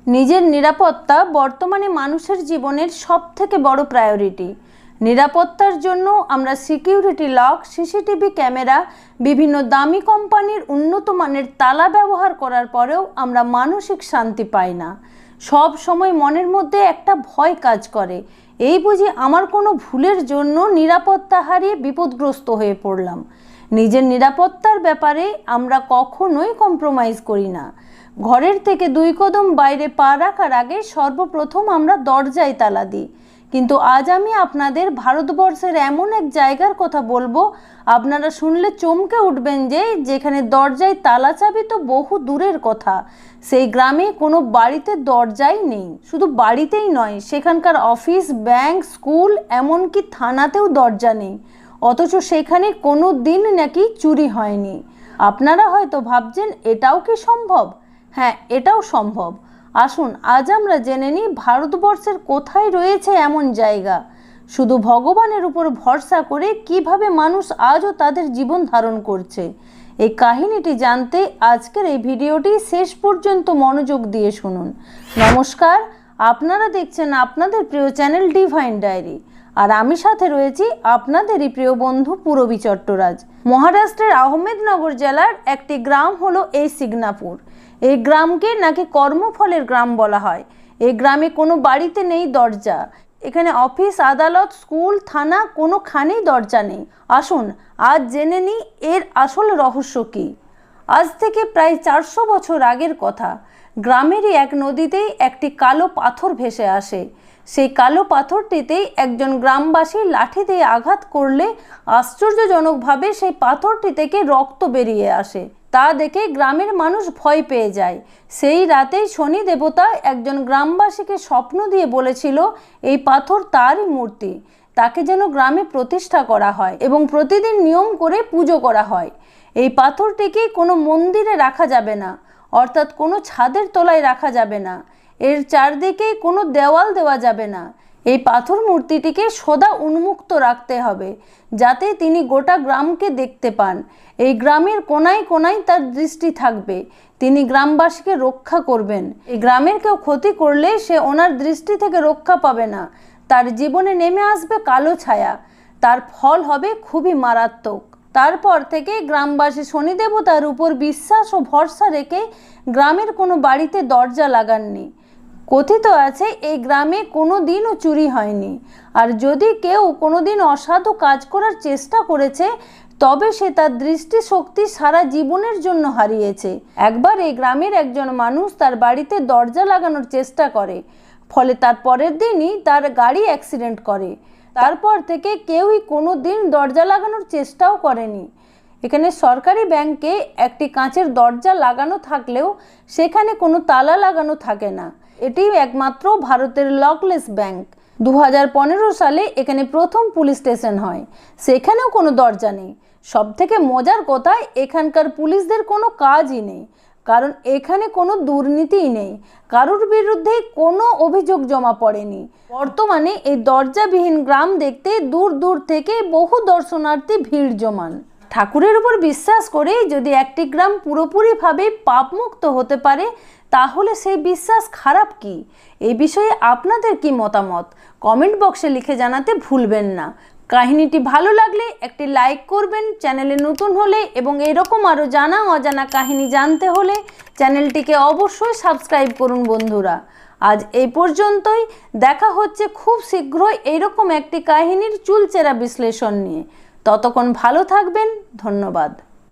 নিজের নিরাপত্তা বর্তমানে মানুষের জীবনের সবথেকে বড় প্রায়োরিটি। নিরাপত্তার জন্য আমরা সিকিউরিটি লক, সিসিটিভি ক্যামেরা, বিভিন্ন দামি কোম্পানির উন্নত মানের তালা ব্যবহার করার পরেও আমরা মানসিক শান্তি পাই না। সব সময় মনের মধ্যে একটা ভয় কাজ করে, এই বুঝি আমার কোনো ভুলের জন্য নিরাপত্তা হারিয়ে বিপদগ্রস্ত হয়ে পড়লাম। নিজের নিরাপত্তার ব্যাপারে আমরা কখনোই কম্প্রোমাইজ করি না। ঘরের থেকে 2 কদম বাইরে পা রাখার আগে সর্বপ্রথম আমরা দরজায় তালা দিই। কিন্তু আজ আমি আপনাদের ভারতবর্ষের এমন এক জায়গার কথা বলবো, আপনারা শুনলে চমকে উঠবেন যে যেখানে দরজায় তালা চাবি তো বহু দূরের কথা, সেই গ্রামে কোনো বাড়িতে দরজাই নেই। শুধু বাড়িতেই নয়, সেখানকার অফিস, ব্যাংক, স্কুল, এমনকি থানাতেও দরজা নেই। অথচ সেখানে কোনো দিন নাকি চুরি হয়নি। আপনারা হয়তো ভাবছেন এটাও কি সম্ভব? হ্যাঁ, এটাও সম্ভব। আসুন আজ আমরা জেনে নিই ভারতবর্ষের কোথায় রয়েছে এমন জায়গা। শুধু ভগবানের উপর ভরসা করে কিভাবে মানুষ আজও তাদের জীবন ধারণ করছে। এই কাহিনীটি জানতে আজকের এই ভিডিওটি শেষ পর্যন্ত মনোযোগ দিয়ে শুনুন। নমস্কার, আপনারা দেখছেন আপনাদের প্রিয় চ্যানেল ডিভাইন ডায়েরি, আর আমি সাথে রয়েছি আপনাদেরই প্রিয় বন্ধু পূরবী চট্টরাজ। মহারাষ্ট্রের আহমেদনগর জেলার একটি গ্রাম হলো এই সিগনাপুর। এই গ্রামকে নাকি কর্মফলের গ্রাম বলা হয়। এই গ্রামে কোনো বাড়িতে নেই দরজা। এখানে অফিস, আদালত, স্কুল, থানা কোনোখানেই দরজা নেই। আসুন আজ জেনে নিই এর আসল রহস্য কী। আজ থেকে প্রায় 400 বছর আগের কথা। গ্রামেরই এক নদীতেই একটি কালো পাথর ভেসে আসে। সেই কালো পাথরটিতেই একজন গ্রামবাসী লাঠি দিয়ে আঘাত করলে আশ্চর্যজনকভাবে সেই পাথরটি থেকে রক্ত বেরিয়ে আসে। তা দেখে গ্রামের মানুষ ভয় পেয়ে যায়। সেই রাতেই শনি দেবতা একজন গ্রামবাসীকে স্বপ্ন দিয়ে বলেছিল এই পাথর তারই মূর্তি, তাকে যেন গ্রামে প্রতিষ্ঠা করা হয় এবং প্রতিদিন নিয়ম করে পুজো করা হয়। এই পাথরটিকে কোনো মন্দিরে রাখা যাবে না, অর্থাৎ কোনো ছাদের তলায় রাখা যাবে না। এর চারদিকে কোনো দেওয়াল দেওয়া যাবে না। এই পাথর মূর্তিটিকে সদা উন্মুক্ত রাখতে হবে, যাতে তিনি গোটা গ্রামকে দেখতে পান। এই গ্রামের কোনায় কোনায় তার দৃষ্টি থাকবে। তিনি গ্রামবাসীকে রক্ষা করবেন। এই গ্রামের কেউ ক্ষতি করলে সে ওনার দৃষ্টি থেকে রক্ষা পাবে না। তার জীবনে নেমে আসবে কালো ছায়া। তার ফল হবে খুবই মারাত্মক। তারপর থেকে গ্রামবাসী শনি দেবতার উপর বিশ্বাস ও ভরসা রেখে গ্রামের কোনো বাড়িতে দরজা লাগাননি। কথিত আছে এই গ্রামে কোনো দিনও চুরি হয়নি। আর যদি কেউ কোনো দিন অসাধু কাজ করার চেষ্টা করেছে, তবে সে তার দৃষ্টিশক্তি সারা জীবনের জন্য হারিয়েছে। একবার এই গ্রামের একজন মানুষ তার বাড়িতে দরজা লাগানোর চেষ্টা করে, ফলে তার পরের দিনই তার গাড়ি অ্যাক্সিডেন্ট করে। তারপর থেকে কেউই কোনো দিন দরজা লাগানোর চেষ্টাও করেনি। এখানে সরকারি ব্যাংকে একটি কাঁচের দরজা লাগানো থাকলেও সেখানে কোনো তালা লাগানো থাকে না। এটি একমাত্র ভারতের লকলেস ব্যাংক। 2015 সালে এখানে প্রথম পুলিশ স্টেশন হয়, সেখানেও কোনো দরজা নেই। সবথেকে মজার কথা, এখানকার পুলিশদের কোনো কাজই নেই, কারণ এখানে কোনো দুর্নীতিই নেই। কারোর বিরুদ্ধে কোনো অভিযোগ জমা পড়েনি। বর্তমানে এই দরজাবিহীন গ্রাম দেখতে দূর দূর থেকে বহু দর্শনার্থী ভিড় জমান। ঠাকুরের উপর বিশ্বাস করে যদি একটি গ্রাম পুরোপুরিভাবে পাপমুক্ত হতে পারে, তাহলে সেই বিশ্বাস খারাপ কি? এই বিষয়ে আপনাদের কি মতামত কমেন্ট বক্সে লিখে জানাতে ভুলবেন না। কাহিনীটি ভালো লাগলে একটি লাইক করবেন, চ্যানেলে নতুন হলে এবং এরকম আরও জানা অজানা কাহিনী জানতে হলে চ্যানেলটিকে অবশ্যই সাবস্ক্রাইব করুন বন্ধুরা। আজ এই পর্যন্তই। দেখা হচ্ছে খুব শীঘ্রই এইরকম একটি কাহিনীর চুলচেরা বিশ্লেষণ নিয়ে। ততক্ষণ ভালো থাকবেন। ধন্যবাদ।